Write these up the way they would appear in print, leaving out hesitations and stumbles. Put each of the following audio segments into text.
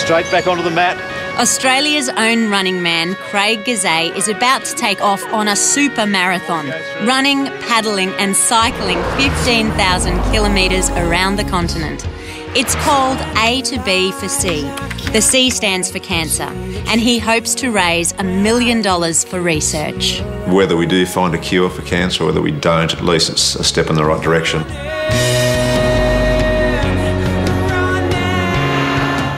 Straight back onto the mat. Australia's own running man, Craig Goozee, is about to take off on a super marathon, running, paddling and cycling 15,000 kilometres around the continent. It's called A to B for C. The C stands for cancer, and he hopes to raise $1 million for research. Whether we do find a cure for cancer or whether we don't, at least it's a step in the right direction.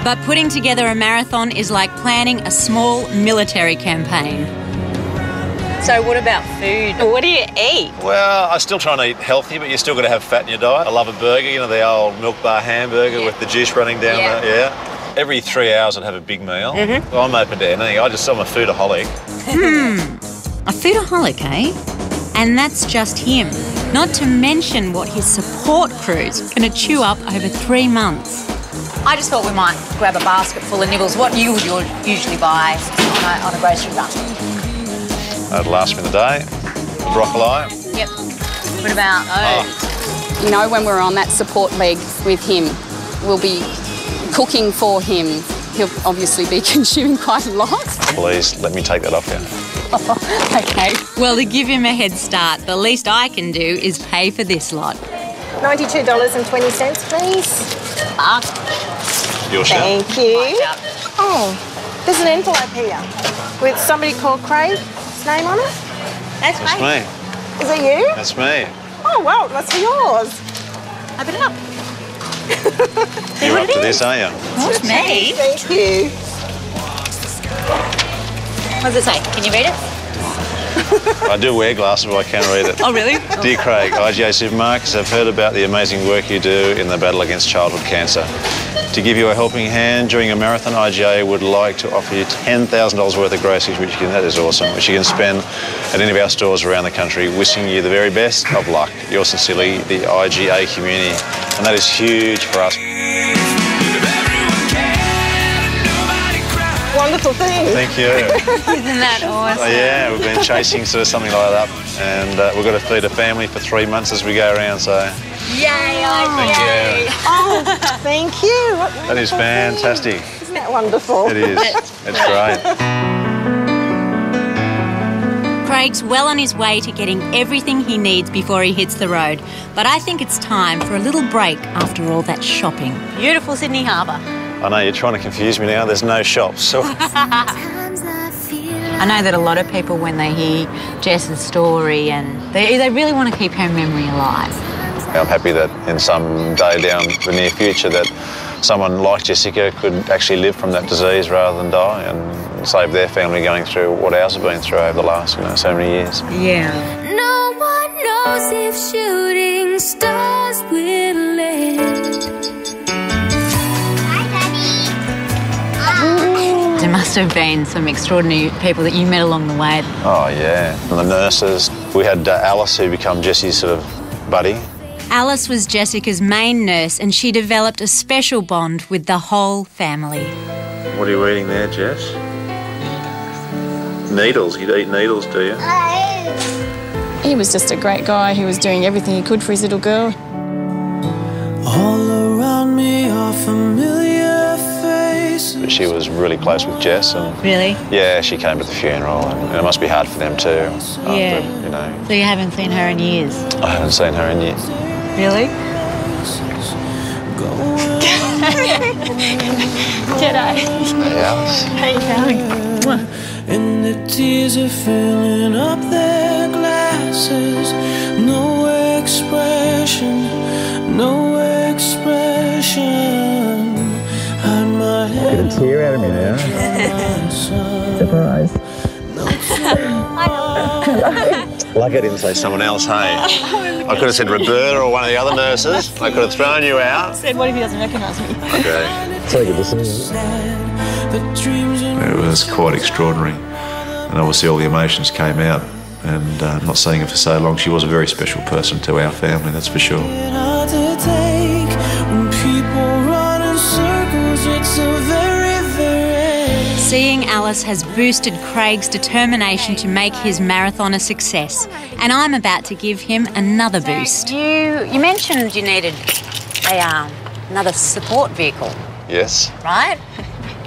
But putting together a marathon is like planning a small military campaign. So what about food? What do you eat? Well, I still try and eat healthy, but you still got to have fat in your diet. I love a burger, you know, the old milk bar hamburger with the juice running down there. Yeah. Every 3 hours I'd have a big meal. Well, I'm open to anything. I'm a foodaholic. A foodaholic, eh? And that's just him. Not to mention what his support crew's going to chew up over 3 months. I just thought we might grab a basket full of nibbles. What you would usually buy on a grocery run? That'd last me the day. Broccoli. Yep. What about those? You know, when we're on that support leg with him, we'll be cooking for him. He'll obviously be consuming quite a lot. Please, let me take that off you. Okay. Well, to give him a head start, the least I can do is pay for this lot. $92.20, please. Your share. Thank you. Oh, there's an envelope here with somebody called Craig's name on it. That's me. Is it you? That's me. Oh, well, that's yours. Open it up. You're up to this, aren't you? That's me. Thank you. What does it say? Can you read it? I do wear glasses, but I can't read it. Oh, really? Dear Craig, IGA Supermarkets, I've heard about the amazing work you do in the battle against childhood cancer. To give you a helping hand during a marathon, IGA would like to offer you $10,000 worth of groceries, that is awesome, which you can spend at any of our stores around the country. Wishing you the very best of luck. Yours sincerely, the IGA community. And that is huge for us. Wonderful thing. Thank you. Isn't that awesome? Yeah, we've been chasing sort of something like that, and we've got to feed a family for 3 months as we go around, so... Yay, Thank you. Oh, thank you. That is fantastic. Isn't that wonderful? It is. It's great. Craig's well on his way to getting everything he needs before he hits the road. But I think it's time for a little break after all that shopping. Beautiful Sydney Harbour. I know, you're trying to confuse me now. There's no shops. So. I know that a lot of people, when they hear Jess's story, and they really want to keep her memory alive. I'm happy that in some day down the near future that someone like Jessica could actually live from that disease rather than die and save their family going through what ours have been through over the last, so many years. Yeah. No one knows if shooting stars will end. There must have been some extraordinary people that you met along the way. Oh, yeah. And the nurses. We had Alice, who became Jessie's sort of buddy. Alice was Jessica's main nurse, and she developed a special bond with the whole family. What are you eating there, Jess? Needles. You'd eat needles, do you? He was just a great guy who was doing everything he could for his little girl. All around me are familiar faces. But she was really close with Jess. And Really? yeah, she came to the funeral, and it must be hard for them too. Yeah. After, So you haven't seen her in years? I haven't seen her in years. Really? G'day. Hey, Alice. How you going? And the tears are filling up their glasses. No expression, no expression. Hide my head. Get a tear out of me now. Surprise. Lucky I didn't say someone else, hey? I could have said Roberta or one of the other nurses. I could have thrown you out. Said, what if he doesn't recognise me? Okay. So good to see you. It was quite extraordinary. And obviously all the emotions came out. And not seeing her for so long, she was a very special person to our family, that's for sure. Seeing Alice has boosted Craig's determination to make his marathon a success, and I'm about to give him another boost. You mentioned you needed another support vehicle, Yes. right?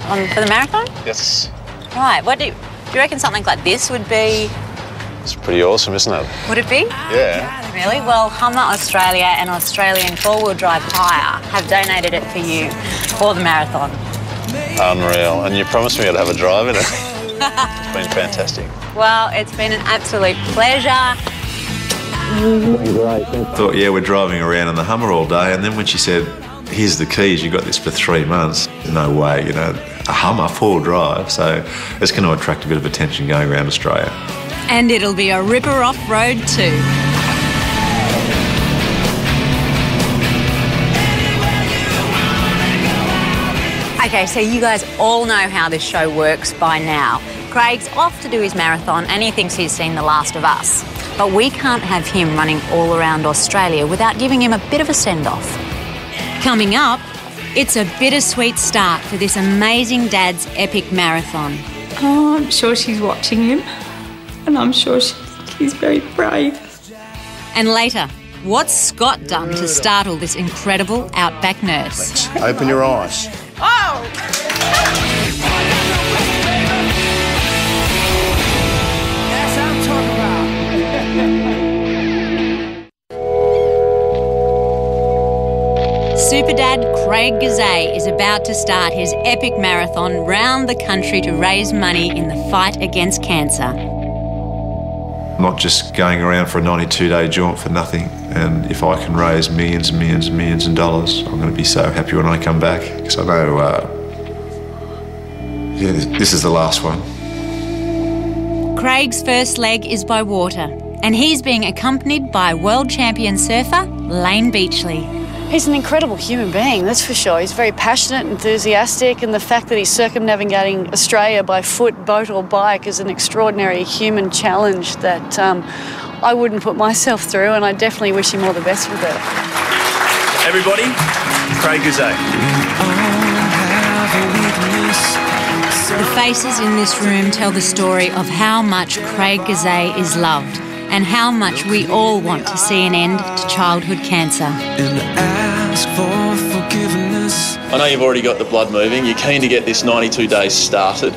for the marathon? Yes. Right. What do you reckon something like this would be? It's pretty awesome, isn't it? Would it be? Yeah. Really? Well, Hummer Australia and Australian Four-Wheel Drive Hire have donated it for you for the marathon. Unreal. And you promised me I'd have a drive in it. It's been fantastic. Well, it's been an absolute pleasure. Thought, yeah, we're driving around in the Hummer all day, and then when she said, here's the keys, you got this for 3 months, no way, you know, a Hummer, 4-wheel drive, so it's going to attract a bit of attention going around Australia. And it'll be a ripper off-road too. Okay, so you guys all know how this show works by now. Craig's off to do his marathon and he thinks he's seen the last of us. But we can't have him running all around Australia without giving him a bit of a send-off. Coming up, it's a bittersweet start for this amazing dad's epic marathon. Oh, I'm sure she's watching him, and I'm sure he's very brave. And later, what's Scott done to startle this incredible outback nurse? Open your eyes. Oh! That's what I'm talking about. Superdad Craig Goozee is about to start his epic marathon round the country to raise money in the fight against cancer. Not just going around for a 92-day jaunt for nothing, and if I can raise millions and millions and millions of dollars, I'm going to be so happy when I come back, because I know this is the last one. Craig's first leg is by water, and he's being accompanied by world champion surfer Lane Beachley. He's an incredible human being, that's for sure. He's very passionate, enthusiastic, and the fact that he's circumnavigating Australia by foot, boat or bike is an extraordinary human challenge that I wouldn't put myself through, and I definitely wish him all the best with it. Everybody, Craig Goozee. The faces in this room tell the story of how much Craig Goozee is loved and how much we all want to see an end to childhood cancer. I know you've already got the blood moving. You're keen to get this 92 days started.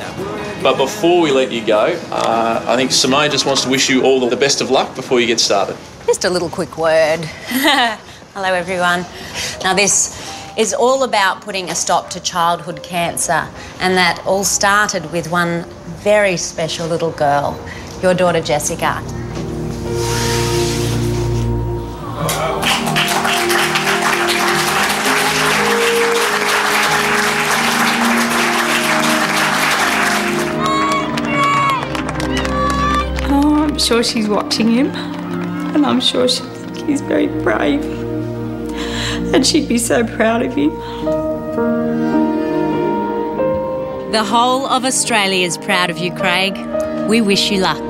But before we let you go, I think Simmone just wants to wish you all the best of luck before you get started. Just a little quick word. Hello, everyone. Now, this is all about putting a stop to childhood cancer, and that all started with one very special little girl, your daughter Jessica. Oh, I'm sure she's watching him, and I'm sure he's very brave, and she'd be so proud of him. The whole of Australia is proud of you, Craig. We wish you luck.